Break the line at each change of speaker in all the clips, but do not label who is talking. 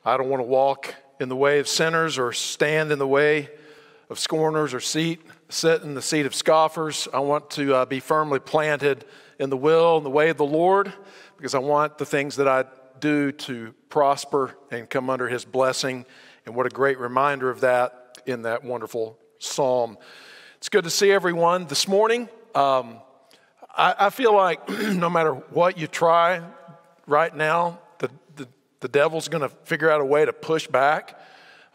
I don't want to walk in the way of sinners or stand in the way of scorners or sit in the seat of scoffers. I want to be firmly planted in the will and the way of the Lord, because I want the things that I do to prosper and come under His blessing. And what a great reminder of that in that wonderful psalm. It's good to see everyone this morning. I feel like no matter what you try right now, the devil's going to figure out a way to push back.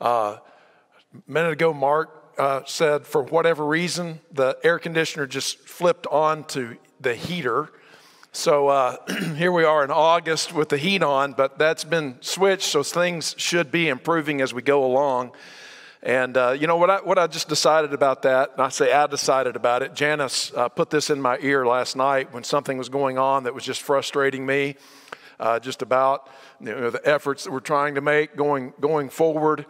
A minute ago, Mark said for whatever reason, the air conditioner just flipped on to the heater. So here we are in August with the heat on, but that's been switched, so things should be improving as we go along. And you know what I just decided about that, and I say I decided about it. Janice put this in my ear last night when something was going on that was just frustrating me, just about the efforts that we're trying to make going forward.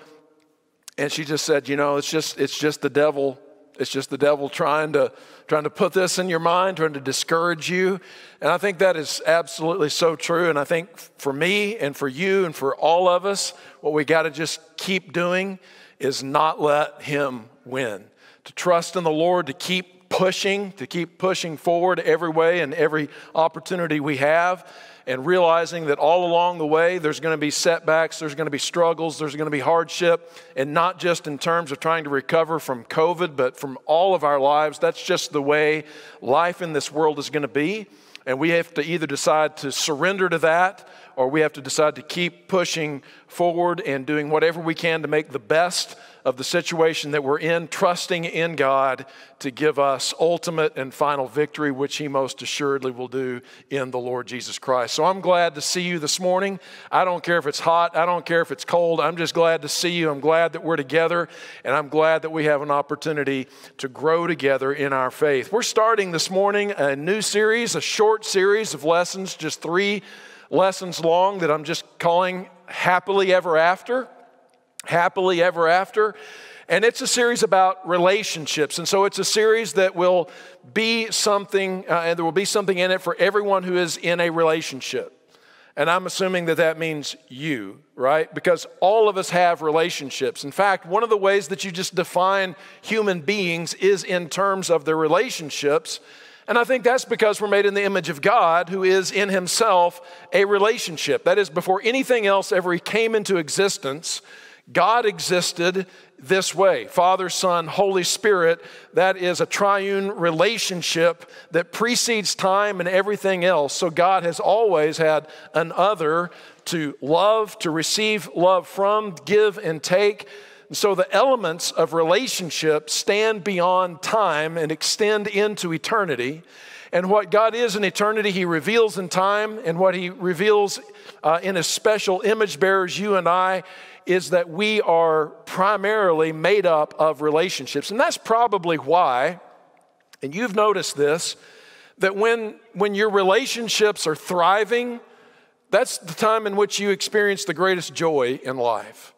And she just said, it's just the devil. It's just the devil trying to put this in your mind, trying to discourage you. And I think that is absolutely so true. And I think for me and for you and for all of us, what we got to just keep doing is not let him win. To trust in the Lord, to keep pushing forward every way and every opportunity we have, and realizing that all along the way there's going to be setbacks, there's going to be struggles, there's going to be hardship, and not just in terms of trying to recover from COVID, but from all of our lives. That's just the way life in this world is going to be. And we have to either decide to surrender to that, or we have to decide to keep pushing forward and doing whatever we can to make the best of the situation that we're in, trusting in God to give us ultimate and final victory, which He most assuredly will do in the Lord Jesus Christ. So I'm glad to see you this morning. I don't care if it's hot. I don't care if it's cold. I'm just glad to see you. I'm glad that we're together, and I'm glad that we have an opportunity to grow together in our faith. We're starting this morning a new series, a short series of lessons, just 3 lessons long, that I'm just calling Happily Ever After. Happily Ever After. And it's a series about relationships. And so it's a series that will be something, and there will be something in it for everyone who is in a relationship. And I'm assuming that that means you, right? Because all of us have relationships. In fact, one of the ways that you just define human beings is in terms of their relationships. And I think that's because we're made in the image of God, who is in Himself a relationship. That is, before anything else ever came into existence, God existed this way. Father, Son, Holy Spirit. That is a triune relationship that precedes time and everything else. So God has always had an other to love, to receive love from, give and take. And so the elements of relationship stand beyond time and extend into eternity. And what God is in eternity, He reveals in time. And what He reveals in His special image bearers, you and I, is that we are primarily made up of relationships. And that's probably why, and you've noticed this, that when your relationships are thriving, that's the time in which you experience the greatest joy in life.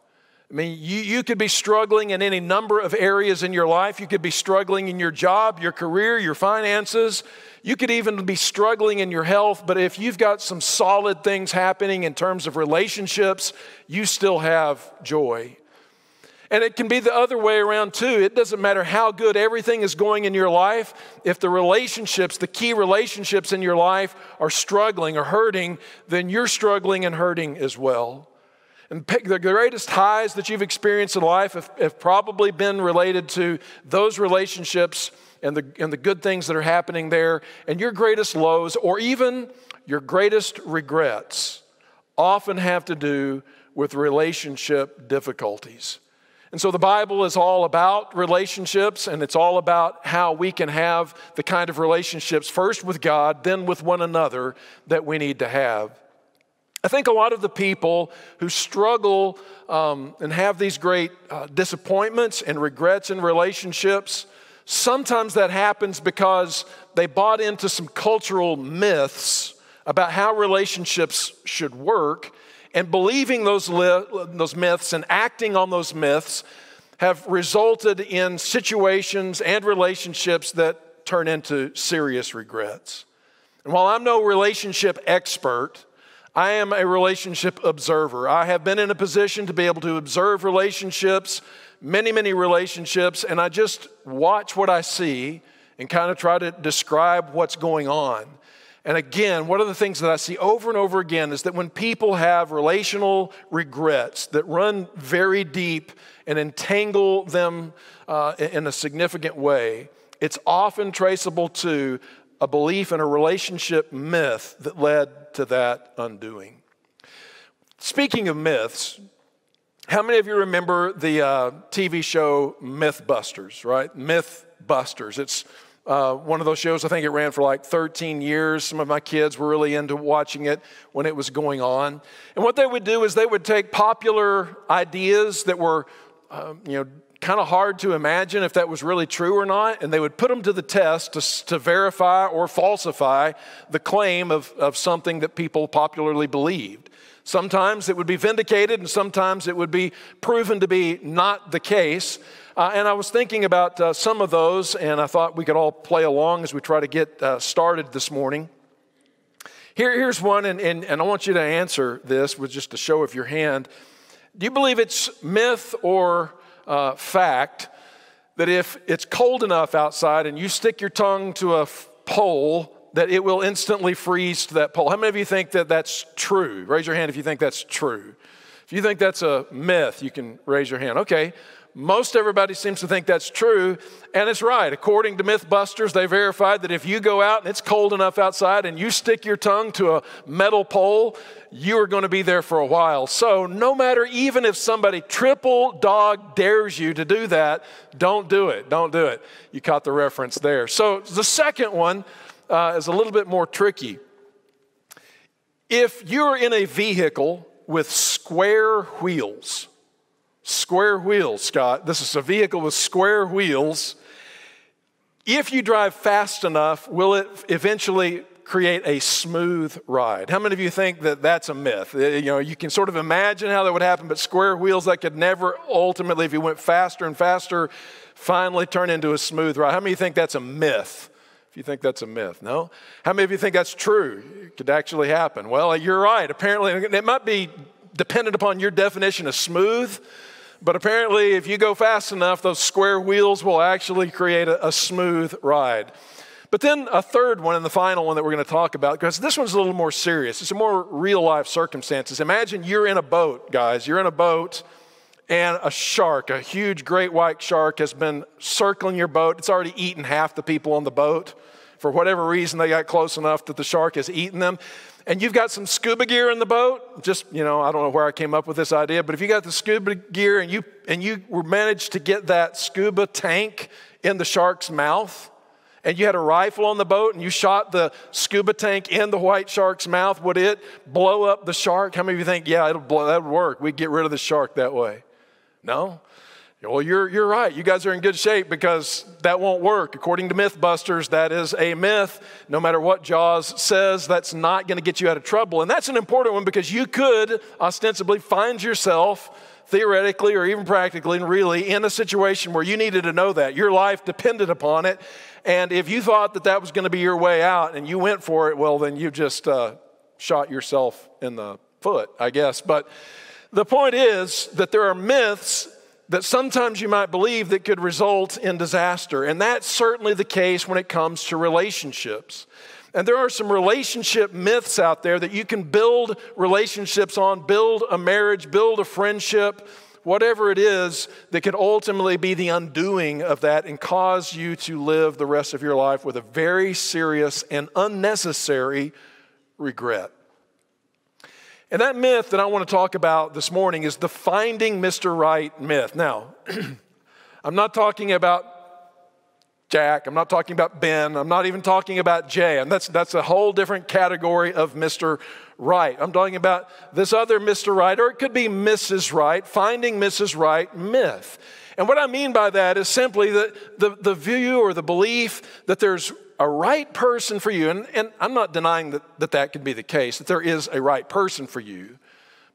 I mean, you could be struggling in any number of areas in your life. You could be struggling in your job, your career, your finances. You could even be struggling in your health. But if you've got some solid things happening in terms of relationships, you still have joy. And it can be the other way around too. It doesn't matter how good everything is going in your life. If the relationships, the key relationships in your life are struggling or hurting, then you're struggling and hurting as well. And the greatest highs that you've experienced in life have probably been related to those relationships and the good things that are happening there. And your greatest lows, or even your greatest regrets, often have to do with relationship difficulties. And so the Bible is all about relationships, and it's all about how we can have the kind of relationships, first with God, then with one another, that we need to have. I think a lot of the people who struggle and have these great disappointments and regrets in relationships, sometimes that happens because they bought into some cultural myths about how relationships should work, and believing those myths and acting on those myths have resulted in situations and relationships that turn into serious regrets. And while I'm no relationship expert, I am a relationship observer. I have been in a position to be able to observe relationships, many, many relationships, and I just watch what I see and kind of try to describe what's going on. And again, one of the things that I see over and over again is that when people have relational regrets that run very deep and entangle them in a significant way, it's often traceable to a belief in a relationship myth that led to that undoing. Speaking of myths, how many of you remember the TV show Mythbusters, right? Mythbusters. It's one of those shows, I think it ran for like 13 years. Some of my kids were really into watching it when it was going on. And what they would do is they would take popular ideas that were, kind of hard to imagine if that was really true or not, and they would put them to the test to verify or falsify the claim of something that people popularly believed. Sometimes it would be vindicated, and sometimes it would be proven to be not the case. And I was thinking about some of those, and I thought we could all play along as we try to get started this morning. Here's one, and I want you to answer this with just a show of your hand. Do you believe it's myth or fact that if it's cold enough outside and you stick your tongue to a pole, that it will instantly freeze to that pole? How many of you think that that's true? Raise your hand if you think that's true. If you think that's a myth, you can raise your hand. Okay. Most everybody seems to think that's true, and it's right. According to Mythbusters, they verified that if you go out and it's cold enough outside and you stick your tongue to a metal pole, you are going to be there for a while. So no matter, even if somebody triple dog dares you to do that, don't do it. Don't do it. You caught the reference there. So the second one is a little bit more tricky. If you're in a vehicle with square wheels, Scott. This is a vehicle with square wheels. If you drive fast enough, will it eventually create a smooth ride? How many of you think that that's a myth? You can sort of imagine how that would happen, but square wheels, that could never ultimately, if you went faster and faster, finally turn into a smooth ride. How many of you think that's a myth? If you think that's a myth, no? How many of you think that's true? It could actually happen. Well, you're right. Apparently, it might be dependent upon your definition of smooth. But apparently, if you go fast enough, those square wheels will actually create a smooth ride. But then a third one, and the final one that we're going to talk about, because this one's a little more serious. It's a more real-life circumstances. Imagine you're in a boat, guys. You're in a boat, and a shark, a huge great white shark, has been circling your boat. It's already eaten half the people on the boat. For whatever reason, they got close enough that the shark has eaten them. And you've got some scuba gear in the boat. Just, I don't know where I came up with this idea, but if you got the scuba gear and you managed to get that scuba tank in the shark's mouth, and you had a rifle on the boat and you shot the scuba tank in the white shark's mouth, would it blow up the shark? How many of you think, yeah, that would work? We'd get rid of the shark that way? No? Well, you're right. You guys are in good shape because that won't work. According to Mythbusters, that is a myth. No matter what Jaws says, that's not going to get you out of trouble. And that's an important one because you could ostensibly find yourself theoretically or even practically and really in a situation where you needed to know that. Your life depended upon it. And if you thought that that was going to be your way out and you went for it, well, then you just shot yourself in the foot, I guess. But the point is that there are myths that sometimes you might believe that could result in disaster. And that's certainly the case when it comes to relationships. And there are some relationship myths out there that you can build relationships on, build a marriage, build a friendship, whatever it is that could ultimately be the undoing of that and cause you to live the rest of your life with a very serious and unnecessary regret. And that myth that I want to talk about this morning is the Finding Mr. Right myth. Now, I'm not talking about Jack. I'm not talking about Ben. I'm not even talking about Jay. And that's a whole different category of Mr. Right. I'm talking about this other Mr. Right, or it could be Mrs. Right, Finding Mrs. Right myth. And what I mean by that is simply that the view or the belief that there's a right person for you, and I'm not denying that could be the case, that there is a right person for you,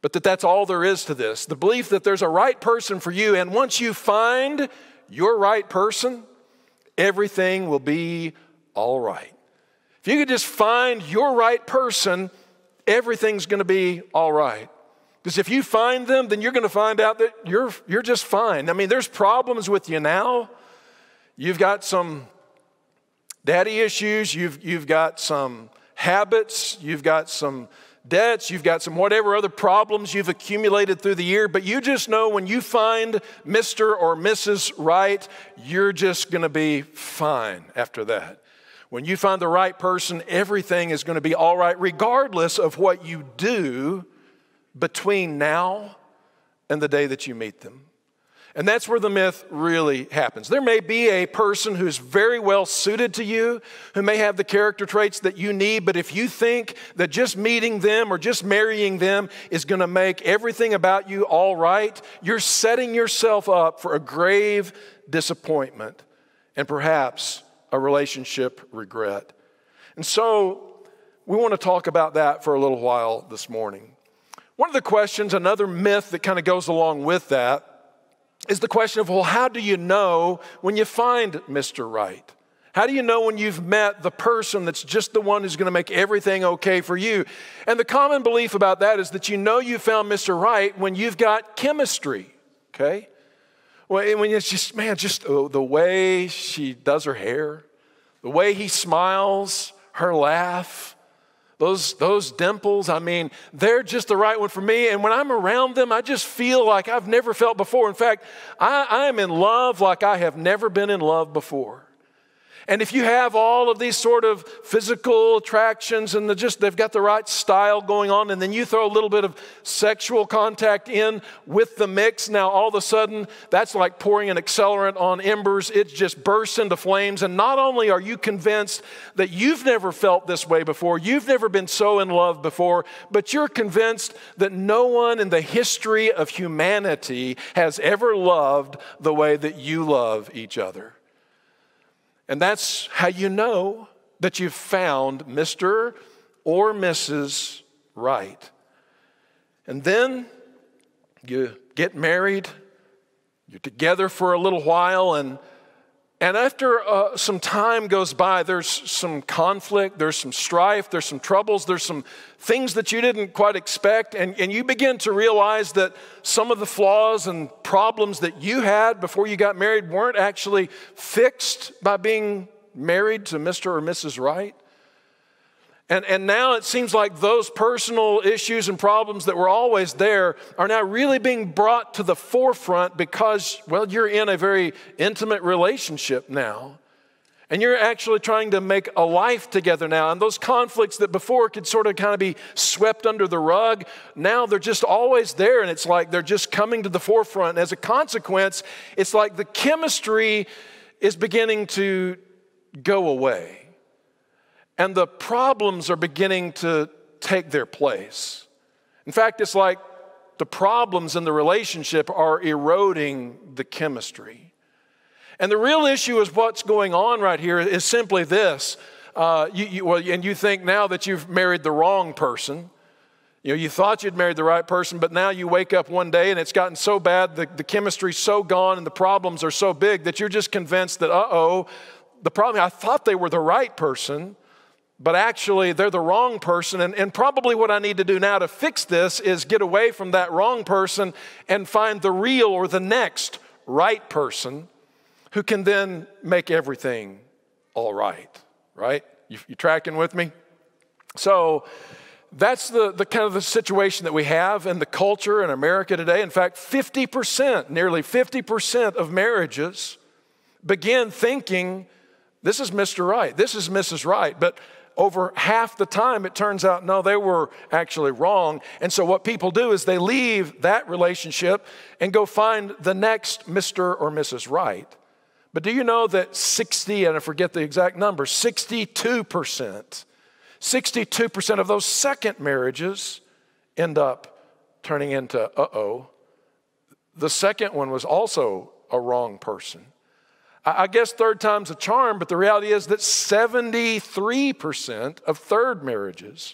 but that's all there is to this. The belief that there's a right person for you, and once you find your right person, everything will be all right. If you could just find your right person, everything's going to be all right. Because if you find them, then you're going to find out that you're just fine. I mean, there's problems with you now. You've got some daddy issues. You've got some habits. You've got some debts. You've got some whatever other problems you've accumulated through the year. But you just know when you find Mr. or Mrs. Right, you're just going to be fine after that. When you find the right person, everything is going to be all right, regardless of what you do between now and the day that you meet them. And that's where the myth really happens. There may be a person who's very well suited to you, who may have the character traits that you need, but if you think that just meeting them or just marrying them is going to make everything about you all right, you're setting yourself up for a grave disappointment and perhaps a relationship regret. And so we want to talk about that for a little while this morning. One of the questions, another myth that kind of goes along with that, is the question of, well, how do you know when you find Mr. Right? How do you know when you've met the person that's just the one who's going to make everything okay for you? And the common belief about that is that you know you found Mr. Right when you've got chemistry, okay? Well, when it's just, man, just the way she does her hair, the way he smiles, her laugh, those dimples, I mean, they're just the right one for me. And when I'm around them, I just feel like I've never felt before. In fact, I am in love like I have never been in love before. And if you have all of these sort of physical attractions and they've got the right style going on, and then you throw a little bit of sexual contact in with the mix, now all of a sudden that's like pouring an accelerant on embers. It just bursts into flames. And not only are you convinced that you've never felt this way before, you've never been so in love before, but you're convinced that no one in the history of humanity has ever loved the way that you love each other. And that's how you know that you've found Mr. or Mrs. Right. And then you get married, you're together for a little while, and after some time goes by, there's some conflict, there's some strife, there's some troubles, there's some things that you didn't quite expect, and you begin to realize that some of the flaws and problems that you had before you got married weren't actually fixed by being married to Mr. or Mrs. Right. And now it seems like those personal issues and problems that were always there are now really being brought to the forefront because, well, you're in a very intimate relationship now. And you're actually trying to make a life together now. And those conflicts that before could sort of kind of be swept under the rug, now they're just always there. And it's like they're just coming to the forefront. And as a consequence, it's like the chemistry is beginning to go away. And the problems are beginning to take their place. In fact, it's like the problems in the relationship are eroding the chemistry. And the real issue is what's going on right here is simply this. And you think now that you've married the wrong person. You know, you thought you'd married the right person, but now you wake up one day and it's gotten so bad, the chemistry's so gone and the problems are so big that you're just convinced that, the problem, I thought they were the right person, but actually they're the wrong person. And probably what I need to do now to fix this is get away from that wrong person and find the real or the next right person who can then make everything all right, right? You tracking with me? So that's the kind of the situation that we have in the culture in America today. In fact, nearly 50% of marriages begin thinking, this is Mr. Right, this is Mrs. Right, but over half the time, it turns out, no, they were actually wrong. And so what people do is they leave that relationship and go find the next Mr. or Mrs. Right. But do you know that 60, and I forget the exact number, 62% of those second marriages end up turning into, the second one was also a wrong person. I guess third time's a charm, but the reality is that 73% of third marriages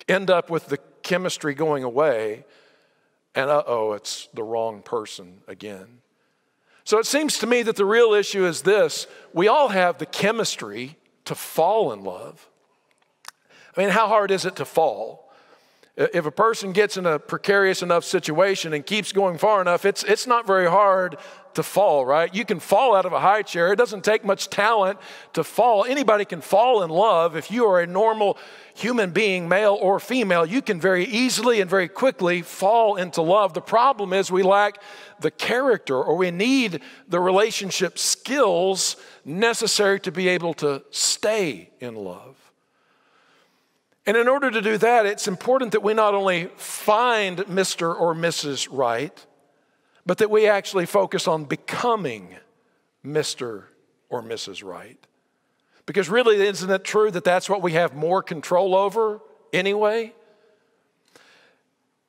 end up with the chemistry going away, and it's the wrong person again. So it seems to me that the real issue is this: we all have the chemistry to fall in love. I mean, how hard is it to fall? If a person gets in a precarious enough situation and keeps going far enough, it's not very hard to fall, right? You can fall out of a high chair. It doesn't take much talent to fall. Anybody can fall in love. If you are a normal human being, male or female, you can very easily and very quickly fall into love. The problem is we lack the character, or we need the relationship skills necessary to be able to stay in love. And in order to do that, it's important that we not only find Mr. or Mrs. Right, but that we actually focus on becoming Mr. or Mrs. Right. Because really, isn't it true that that's what we have more control over anyway?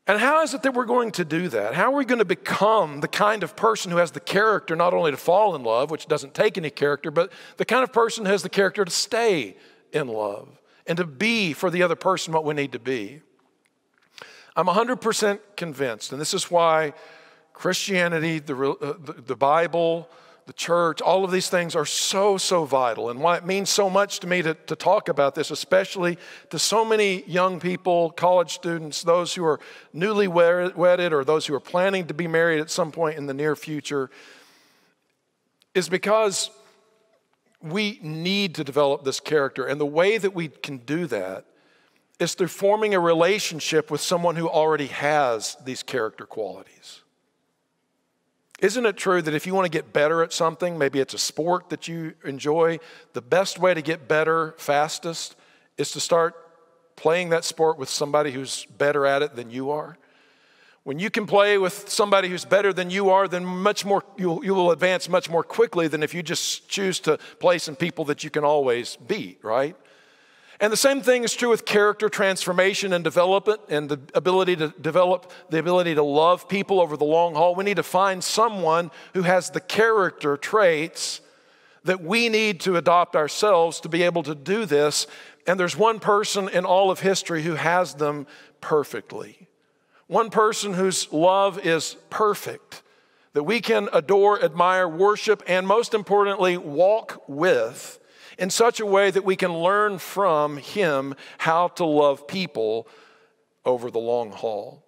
And how is it that we're going to do that? How are we going to become the kind of person who has the character not only to fall in love, which doesn't take any character, but the kind of person who has the character to stay in love and to be for the other person what we need to be? I'm 100% convinced, and this is why Christianity, the Bible, the church, all of these things are so, so vital, and why it means so much to me to talk about this, especially to so many young people, college students, those who are newly wedded or those who are planning to be married at some point in the near future, is because we need to develop this character. And the way that we can do that is through forming a relationship with someone who already has these character qualities. Isn't it true that if you want to get better at something, maybe it's a sport that you enjoy, the best way to get better fastest is to start playing that sport with somebody who's better at it than you are? When you can play with somebody who's better than you are, then you will advance much more quickly than if you just choose to play some people that you can always beat, right? And the same thing is true with character transformation and development and the ability to develop the ability to love people over the long haul. We need to find someone who has the character traits that we need to adopt ourselves to be able to do this. And there's one person in all of history who has them perfectly. One person whose love is perfect, that we can adore, admire, worship, and most importantly, walk with in such a way that we can learn from him how to love people over the long haul.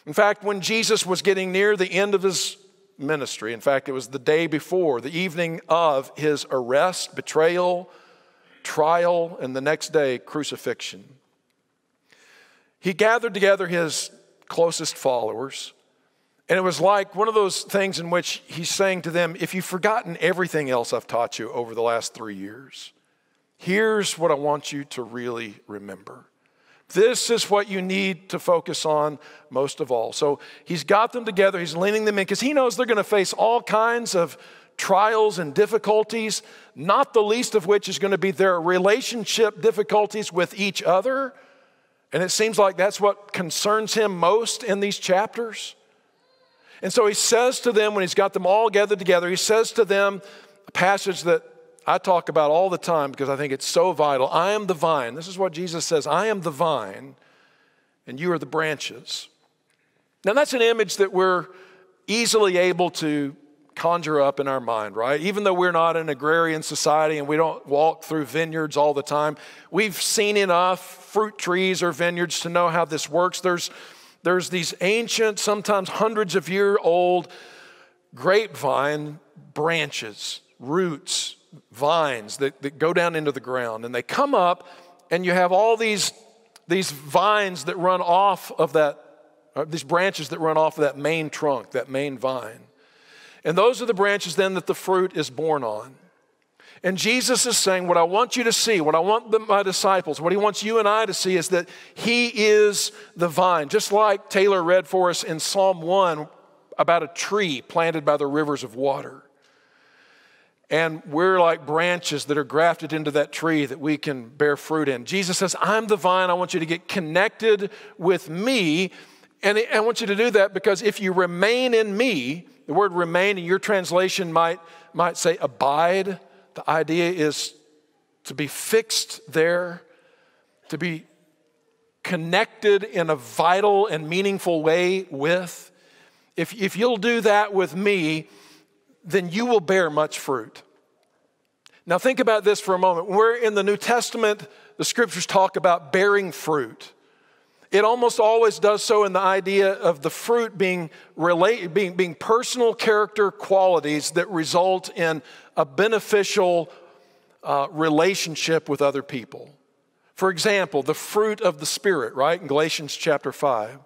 In fact, when Jesus was getting near the end of his ministry, in fact, it was the day before, the evening of his arrest, betrayal, trial, and the next day, crucifixion, he gathered together his closest followers, and it was like one of those things in which he's saying to them, if you've forgotten everything else I've taught you over the last 3 years, here's what I want you to really remember. This is what you need to focus on most of all. So he's got them together, he's leaning them in, because he knows they're going to face all kinds of trials and difficulties, not the least of which is going to be their relationship difficulties with each other. And it seems like that's what concerns him most in these chapters. And so he says to them, when he's got them all gathered together, he says to them a passage that I talk about all the time because I think it's so vital. I am the vine. This is what Jesus says. I am the vine, and you are the branches. Now that's an image that we're easily able to conjure up in our mind, right? Even though we're not an agrarian society and we don't walk through vineyards all the time, we've seen enough fruit trees or vineyards to know how this works. There's these ancient, sometimes hundreds of year old grapevine branches, roots, vines that go down into the ground, and they come up, and you have all these vines that run off of that, these branches that run off of that main trunk, that main vine. And those are the branches then that the fruit is born on. And Jesus is saying, what I want you to see, what I want my disciples, what he wants you and I to see is that he is the vine. Just like Taylor read for us in Psalm 1 about a tree planted by the rivers of water. And we're like branches that are grafted into that tree that we can bear fruit in. Jesus says, I'm the vine. I want you to get connected with me. And I want you to do that because if you remain in me, the word remain in your translation might say abide. The idea is to be fixed there, to be connected in a vital and meaningful way with. If you'll do that with me, then you will bear much fruit. Now think about this for a moment. We're in the New Testament, the scriptures talk about bearing fruit. It almost always does so in the idea of the fruit being personal character qualities that result in a beneficial relationship with other people. For example, the fruit of the Spirit, right? In Galatians chapter 5.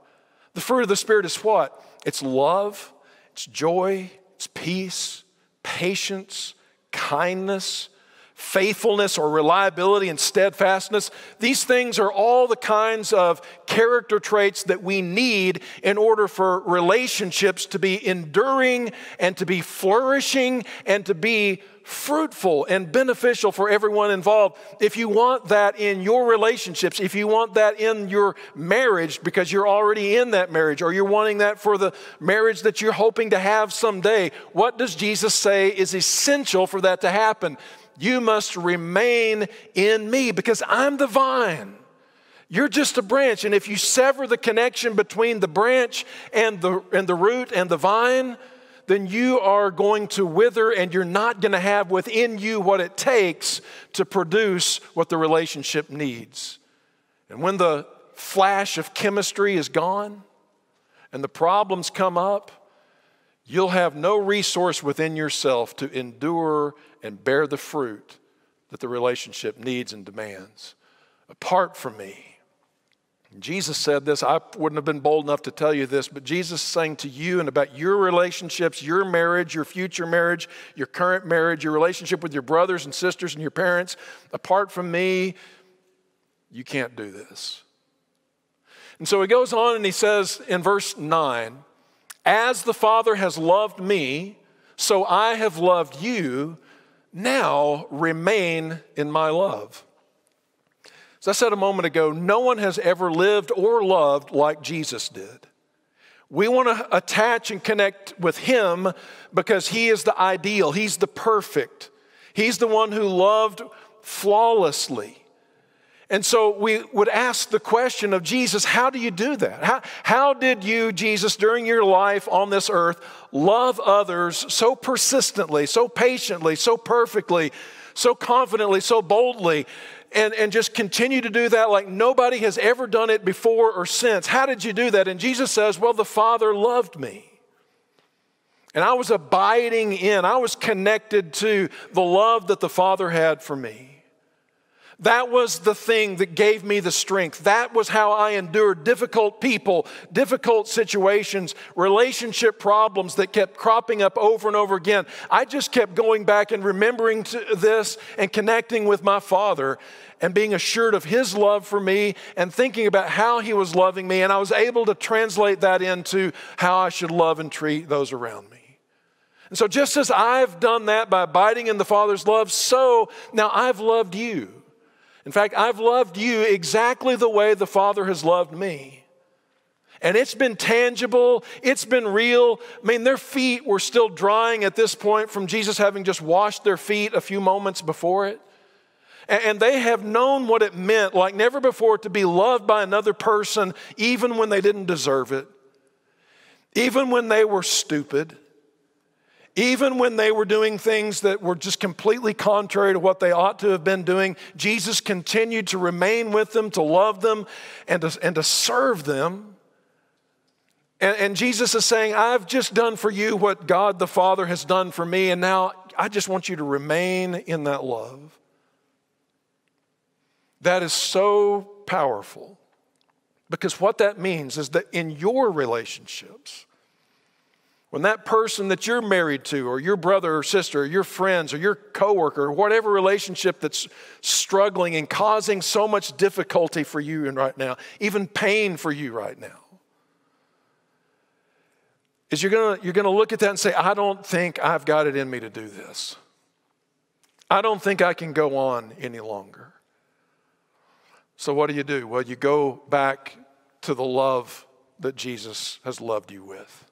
The fruit of the Spirit is what? It's love, it's joy, it's peace, patience, kindness, faithfulness or reliability and steadfastness. These things are all the kinds of character traits that we need in order for relationships to be enduring and to be flourishing and to be fruitful and beneficial for everyone involved. If you want that in your relationships, if you want that in your marriage because you're already in that marriage, or you're wanting that for the marriage that you're hoping to have someday, what does Jesus say is essential for that to happen? You must remain in me because I'm the vine. You're just a branch. And if you sever the connection between the branch and the root and the vine, then you are going to wither and you're not going to have within you what it takes to produce what the relationship needs. And when the flash of chemistry is gone and the problems come up, you'll have no resource within yourself to endure and bear the fruit that the relationship needs and demands. Apart from me. Jesus said this. I wouldn't have been bold enough to tell you this, but Jesus is saying to you and about your relationships, your marriage, your future marriage, your current marriage, your relationship with your brothers and sisters and your parents, apart from me, you can't do this. And so he goes on and he says in verse 9, as the Father has loved me, so I have loved you. Now remain in my love. As I said a moment ago, no one has ever lived or loved like Jesus did. We want to attach and connect with him because he is the ideal. He's the perfect. He's the one who loved flawlessly. And so we would ask the question of Jesus, how do you do that? How did you, Jesus, during your life on this earth, love others so persistently, so patiently, so perfectly, so confidently, so boldly, and just continue to do that like nobody has ever done it before or since? How did you do that? And Jesus says, well, the Father loved me. And I was abiding in, I was connected to the love that the Father had for me. That was the thing that gave me the strength. That was how I endured difficult people, difficult situations, relationship problems that kept cropping up over and over again. I just kept going back and remembering this and connecting with my Father and being assured of his love for me and thinking about how he was loving me. And I was able to translate that into how I should love and treat those around me. And so just as I've done that by abiding in the Father's love, so now I've loved you. In fact, I've loved you exactly the way the Father has loved me. And it's been tangible, it's been real. I mean, their feet were still drying at this point from Jesus having just washed their feet a few moments before it. And they have known what it meant like never before to be loved by another person, even when they didn't deserve it, even when they were stupid, even when they were doing things that were just completely contrary to what they ought to have been doing. Jesus continued to remain with them, to love them, and to serve them. And Jesus is saying, I've just done for you what God the Father has done for me, and now I just want you to remain in that love. That is so powerful, because what that means is that in your relationships, when that person that you're married to, or your brother or sister, or your friends, or your coworker, or whatever relationship that's struggling and causing so much difficulty for you right now, even pain for you right now, is you're gonna look at that and say, I don't think I've got it in me to do this. I don't think I can go on any longer. So what do? Well, you go back to the love that Jesus has loved you with.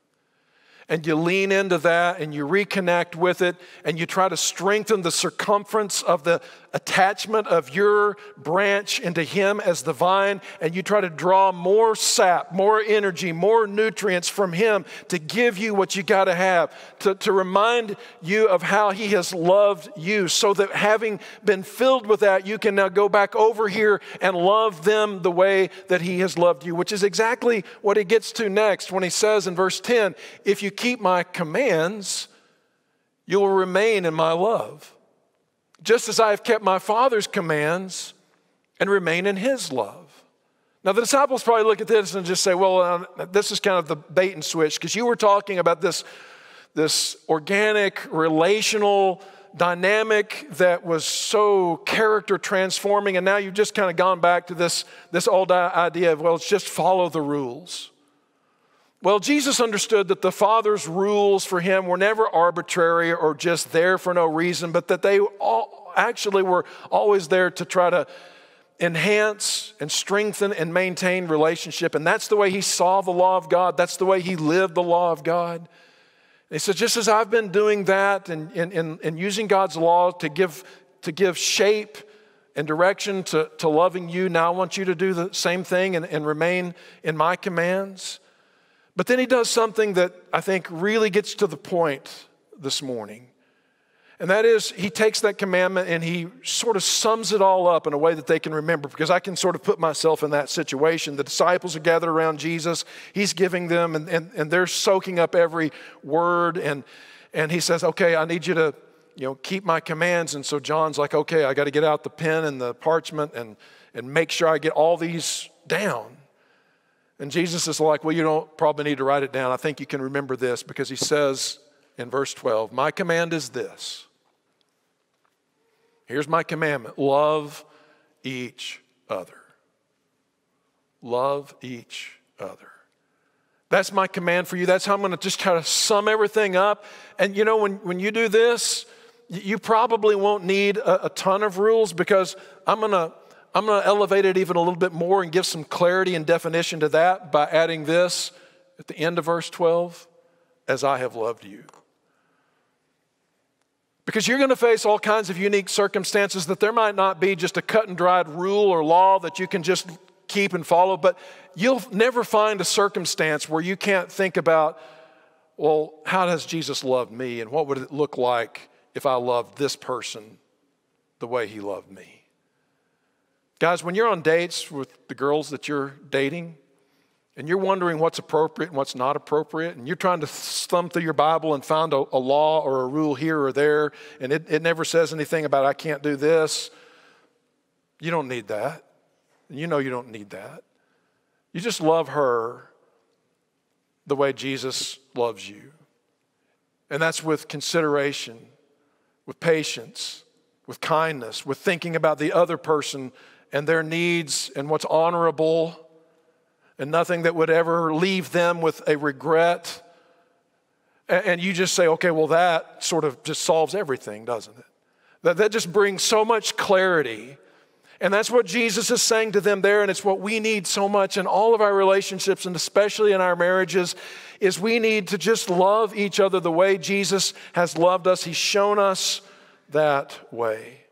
And you lean into that and you reconnect with it and you try to strengthen the circumference of the attachment of your branch into him as the vine, and you try to draw more sap, more energy, more nutrients from him to give you what you got to have, to remind you of how he has loved you, so that having been filled with that, you can now go back over here and love them the way that he has loved you, which is exactly what he gets to next when he says in verse 10, if you keep my commands, you will remain in my love, just as I have kept my Father's commands and remain in his love. Now, the disciples probably look at this and just say, well, this is kind of the bait and switch, because you were talking about this organic, relational dynamic that was so character transforming, and now you've just kind of gone back to this old idea of, well, it's just follow the rules. Well, Jesus understood that the Father's rules for him were never arbitrary or just there for no reason, but that they all actually were always there to try to enhance and strengthen and maintain relationship. And that's the way he saw the law of God. That's the way he lived the law of God. And he said, just as I've been doing that and using God's law to give shape and direction to loving you, now I want you to do the same thing and remain in my commands. But then he does something that I think really gets to the point this morning. And that is, he takes that commandment and he sort of sums it all up in a way that they can remember, because I can sort of put myself in that situation. The disciples are gathered around Jesus. He's giving them, and they're soaking up every word. And he says, okay, I need you to keep my commands. And so John's like, okay, I got to get out the pen and the parchment and make sure I get all these down. And Jesus is like, well, you don't probably need to write it down. I think you can remember this, because he says in verse 12, my command is this. Here's my commandment. Love each other. Love each other. That's my command for you. That's how I'm going to just try to sum everything up. And when you do this, you probably won't need a ton of rules, because I'm going to elevate it even a little bit more and give some clarity and definition to that by adding this at the end of verse 12, as I have loved you. Because you're going to face all kinds of unique circumstances that there might not be just a cut and dried rule or law that you can just keep and follow, but you'll never find a circumstance where you can't think about, well, how does Jesus love me, and what would it look like if I loved this person the way he loved me? Guys, when you're on dates with the girls that you're dating, and you're wondering what's appropriate and what's not appropriate, and you're trying to thumb through your Bible and find a law or a rule here or there, and it never says anything about I can't do this, you don't need that. You know you don't need that. You just love her the way Jesus loves you. And that's with consideration, with patience, with kindness, with thinking about the other person and their needs and what's honorable, and nothing that would ever leave them with a regret. And you just say, okay, well, that sort of just solves everything, doesn't it? That just brings so much clarity. And that's what Jesus is saying to them there, and it's what we need so much in all of our relationships, and especially in our marriages, is we need to just love each other the way Jesus has loved us. He's shown us that way.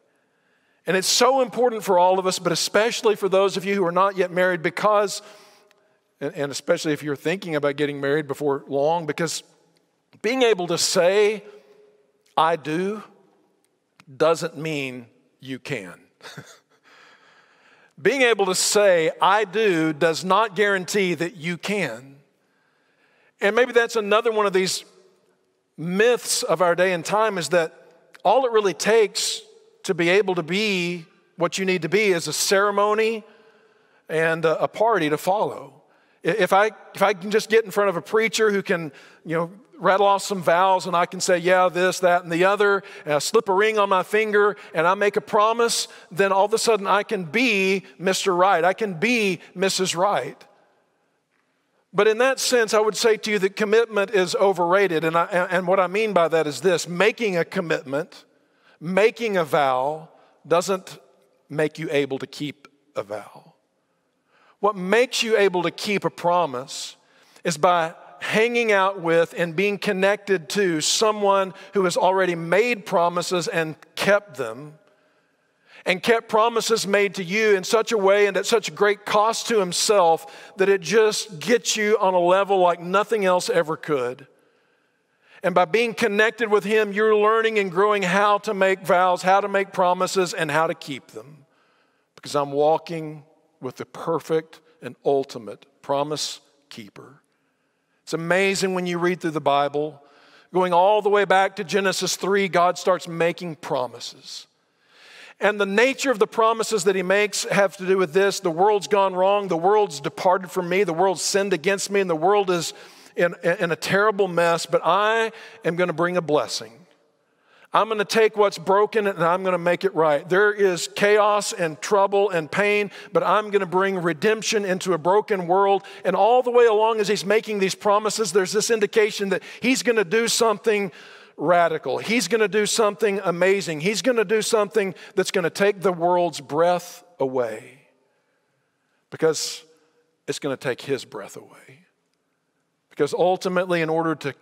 And it's so important for all of us, but especially for those of you who are not yet married, because, and especially if you're thinking about getting married before long, because being able to say, I do, doesn't mean you can. Being able to say, I do, does not guarantee that you can. And maybe that's another one of these myths of our day and time, is that all it really takes to be able to be what you need to be is a ceremony and a party to follow. If I can just get in front of a preacher who can, rattle off some vows, and I can say, yeah, this, that, and the other, and I slip a ring on my finger, and I make a promise, then all of a sudden I can be Mr. Right. I can be Mrs. Right. But in that sense, I would say to you that commitment is overrated. And what I mean by that is this: making a commitment, making a vow, doesn't make you able to keep a vow. What makes you able to keep a promise is by hanging out with and being connected to someone who has already made promises and kept them. and kept promises made to you in such a way and at such a great cost to himself that it just gets you on a level like nothing else ever could. And by being connected with him, you're learning and growing how to make vows, how to make promises, and how to keep them. Because I'm walking with the perfect and ultimate promise keeper. It's amazing when you read through the Bible. Going all the way back to Genesis 3, God starts making promises. And the nature of the promises that he makes have to do with this. The world's gone wrong. The world's departed from me. The world's sinned against me. And the world is in a terrible mess. But I am going to bring a blessing. I'm going to take what's broken and I'm going to make it right. There is chaos and trouble and pain, but I'm going to bring redemption into a broken world. And all the way along as he's making these promises, there's this indication that he's going to do something radical. He's going to do something amazing. He's going to do something that's going to take the world's breath away, because it's going to take his breath away. Because ultimately, in order to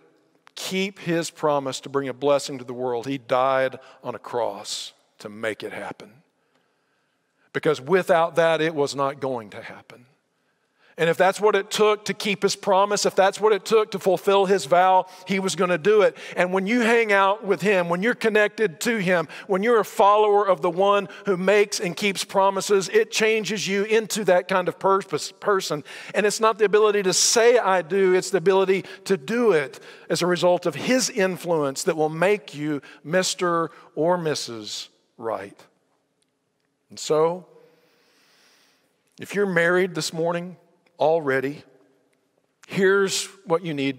keep his promise to bring a blessing to the world, he died on a cross to make it happen. Because without that, it was not going to happen. And if that's what it took to keep his promise, if that's what it took to fulfill his vow, he was going to do it. And when you hang out with him, when you're connected to him, when you're a follower of the one who makes and keeps promises, it changes you into that kind of person. And it's not the ability to say I do, it's the ability to do it as a result of his influence that will make you Mr. or Mrs. Right. And so, if you're married this morning, already, here's what you need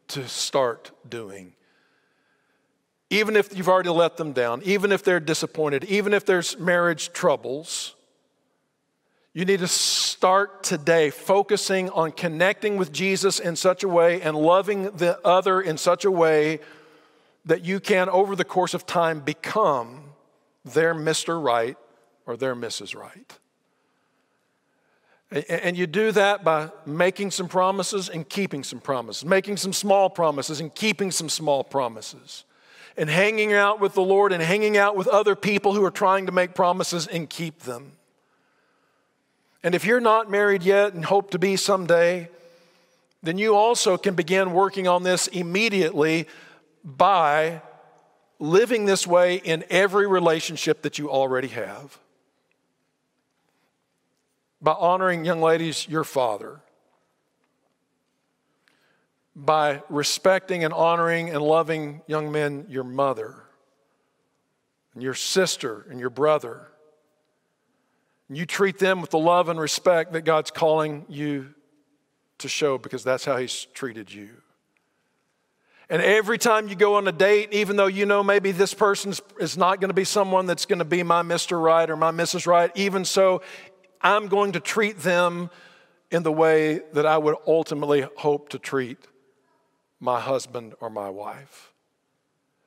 to start doing. Even if you've already let them down, even if they're disappointed, even if there's marriage troubles, you need to start today focusing on connecting with Jesus in such a way and loving the other in such a way that you can, over the course of time, become their Mr. Right or their Mrs. Right. And you do that by making some promises and keeping some promises, making some small promises and keeping some small promises, and hanging out with the Lord and hanging out with other people who are trying to make promises and keep them. And if you're not married yet and hope to be someday, then you also can begin working on this immediately by living this way in every relationship that you already have. By honoring, young ladies, your father. By respecting and honoring and loving, young men, your mother, and your sister and your brother. And you treat them with the love and respect that God's calling you to show, because that's how he's treated you. And every time you go on a date, even though you know maybe this person is not going to be someone that's going to be my Mr. Right or my Mrs. Right, even so, I'm going to treat them in the way that I would ultimately hope to treat my husband or my wife.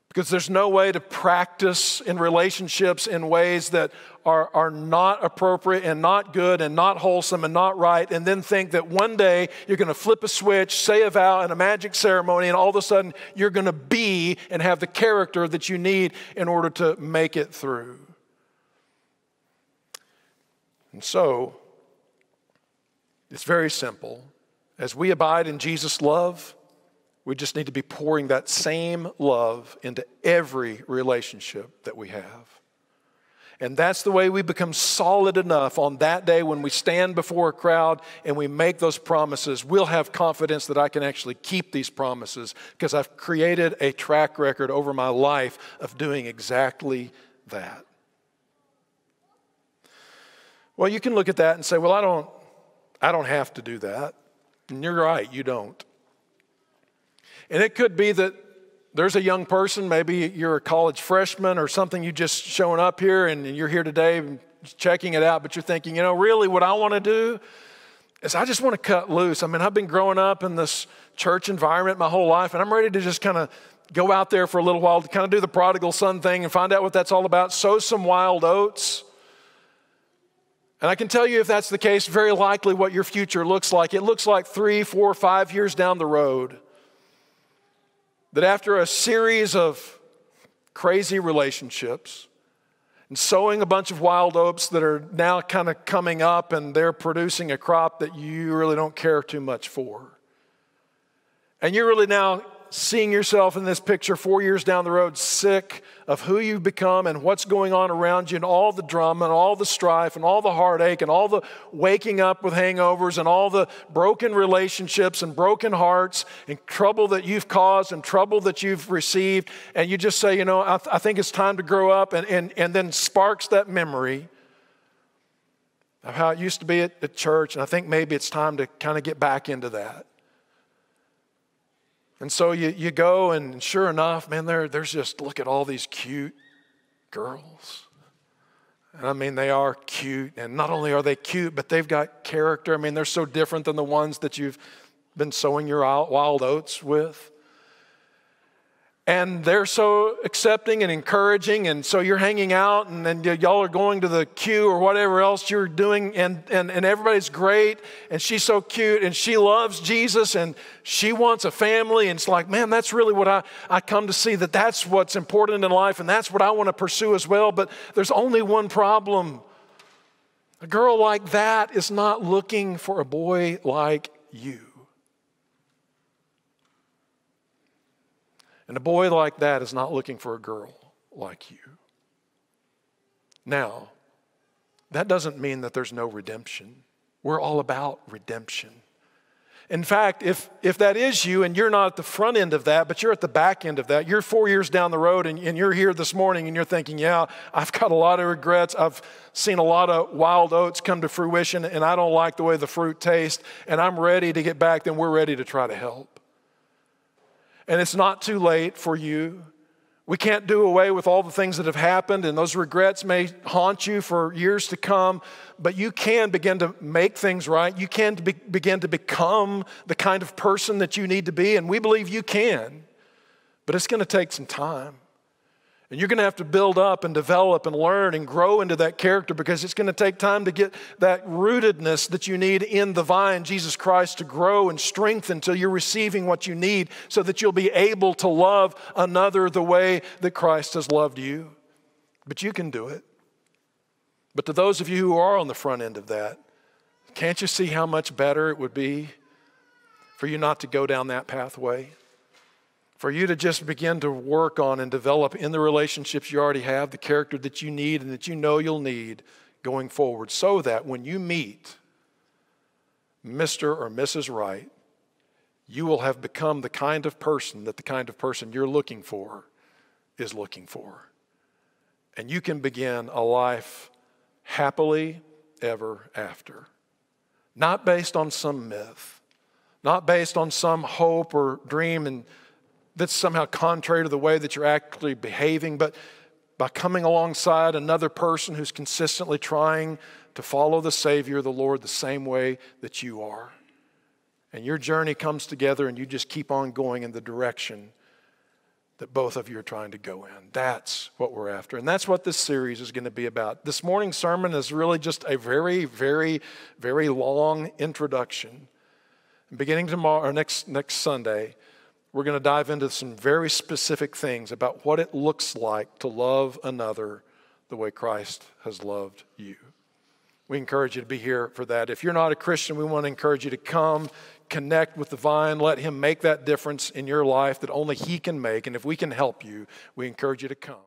Because there's no way to practice in relationships in ways that are not appropriate and not good and not wholesome and not right, and then think that one day you're going to flip a switch, say a vow in a magic ceremony, and all of a sudden you're going to be and have the character that you need in order to make it through. And so, it's very simple. As we abide in Jesus' love, we just need to be pouring that same love into every relationship that we have. And that's the way we become solid enough on that day when we stand before a crowd and we make those promises. We'll have confidence that I can actually keep these promises because I've created a track record over my life of doing exactly that. Well, you can look at that and say, well, I don't have to do that. And you're right, you don't. And it could be that there's a young person, maybe you're a college freshman or something, you just showing up here and you're here today checking it out, but you're thinking, really what I want to do is I just want to cut loose. I mean, I've been growing up in this church environment my whole life, and I'm ready to just kind of go out there for a little while to kind of do the prodigal son thing and find out what that's all about, sow some wild oats. And I can tell you if that's the case, very likely what your future looks like. It looks like 3, 4, 5 years down the road that after a series of crazy relationships and sowing a bunch of wild oats that are now kind of coming up and they're producing a crop that you really don't care too much for. And you're really now seeing yourself in this picture 4 years down the road, sick of who you've become and what's going on around you and all the drama and all the strife and all the heartache and all the waking up with hangovers and all the broken relationships and broken hearts and trouble that you've caused and trouble that you've received. And you just say, I think it's time to grow up, and then sparks that memory of how it used to be at church. And I think maybe it's time to kind of get back into that. And so you go, and sure enough, man, there's just, look at all these cute girls. And I mean, they are cute. And not only are they cute, but they've got character. I mean, they're so different than the ones that you've been sowing your wild oats with. And they're so accepting and encouraging, and so you're hanging out, and then y'all are going to the queue or whatever else you're doing, and everybody's great, and she's so cute, and she loves Jesus, and she wants a family, and it's like, man, that's really what I come to see, that's what's important in life, and that's what I want to pursue as well. But there's only one problem. A girl like that is not looking for a boy like you. And a boy like that is not looking for a girl like you. Now, that doesn't mean that there's no redemption. We're all about redemption. In fact, if that is you and you're not at the front end of that, but you're at the back end of that, you're 4 years down the road and you're here this morning and you're thinking, yeah, I've got a lot of regrets. I've seen a lot of wild oats come to fruition and I don't like the way the fruit tastes and I'm ready to get back, then we're ready to try to help. And it's not too late for you. We can't do away with all the things that have happened, and those regrets may haunt you for years to come, but you can begin to make things right. You can begin to become the kind of person that you need to be, and we believe you can, but it's going to take some time. And you're going to have to build up and develop and learn and grow into that character, because it's going to take time to get that rootedness that you need in the vine, Jesus Christ, to grow and strengthen until you're receiving what you need so that you'll be able to love another the way that Christ has loved you. But you can do it. But to those of you who are on the front end of that, can't you see how much better it would be for you not to go down that pathway? For you to just begin to work on and develop in the relationships you already have, the character that you need and that you know you'll need going forward, so that when you meet Mr. or Mrs. Right, you will have become the kind of person that the kind of person you're looking for is looking for. And you can begin a life happily ever after. Not based on some myth, not based on some hope or dream and that's somehow contrary to the way that you're actually behaving, but by coming alongside another person who's consistently trying to follow the Savior, the Lord, the same way that you are. And your journey comes together and you just keep on going in the direction that both of you are trying to go in. That's what we're after. And that's what this series is going to be about. This morning's sermon is really just a very, very, very long introduction. Beginning tomorrow or next Sunday, we're going to dive into some very specific things about what it looks like to love another the way Christ has loved you. We encourage you to be here for that. If you're not a Christian, we want to encourage you to come, connect with the vine, let Him make that difference in your life that only He can make. And if we can help you, we encourage you to come.